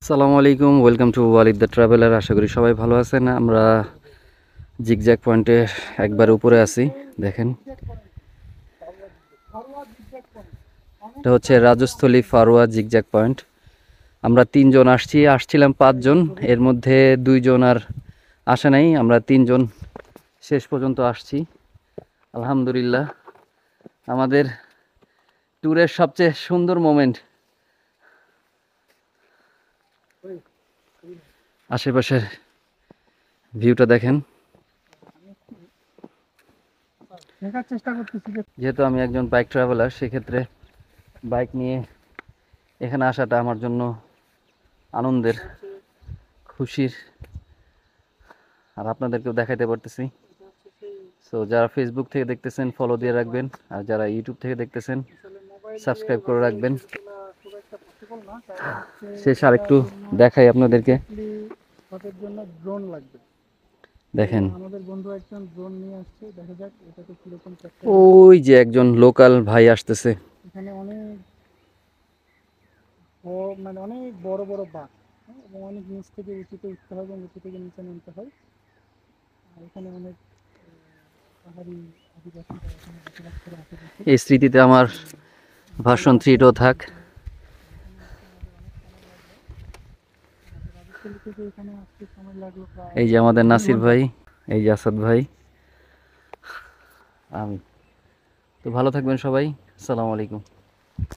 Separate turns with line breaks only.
আসসালামু আলাইকুম, welcome to Walid the traveller. আশা করি সবাই ভালো আছেন। আমরা জিগজ্যাগ পয়েন্টের একবার উপরে আছি, দেখেন। এটা হচ্ছে রাজস্থলী ফারোয়া জিগজ্যাগ পয়েন্ট। আমরা তিনজন আসছিলাম পাঁচজন, এর মধ্যে দুইজন আর আসে নাই। আমরা তিনজন শেষ পর্যন্ত আসছি, আলহামদুলিল্লাহ। আমাদের ট্যুরের সবচেয়ে সুন্দর মোমেন্ট। আশেপাশের ভিউটা দেখেন। যেহেতু আমি একজন বাইক ট্রাভেলার, সেক্ষেত্রে বাইক নিয়ে এখানে আসাটা আমার জন্য আনন্দের, খুশির। আর আপনাদেরকেও দেখাইতে পারতেছি। সো যারা ফেসবুক থেকে দেখতেছেন ফলো দিয়ে রাখবেন, আর যারা ইউটিউব থেকে দেখতেছেন সাবস্ক্রাইব করে রাখবেন। শেষ আর একটু দেখাই আপনাদেরকে, দেখেন। ওই যে একজন লোকাল ভাই আসতেছে।
এখানে অনেক অনেক বড় বড় বাঁক, এবং অনেক নিচ থেকে উঁচুতে উঠতে হয় এবং উঁচু থেকে নিচে নামতে হয়। আর এখানে অনেক পাহাড়ি আদিবাসীরা এখানে বসবাস করে আশেপাশে।
এই স্মৃতিতে আমার ভার্সন 3টাও থাক।
রাজস্থলী থেকে এখানে আসতে সময় লাগলো প্রায়
এই যে আমাদের
3
নাসির
ঘন্টা।
ভাই, এই যে আসাদ ভাই, আমি। তো ভালো থাকবেন সবাই, আসসালামু আলাইকুম।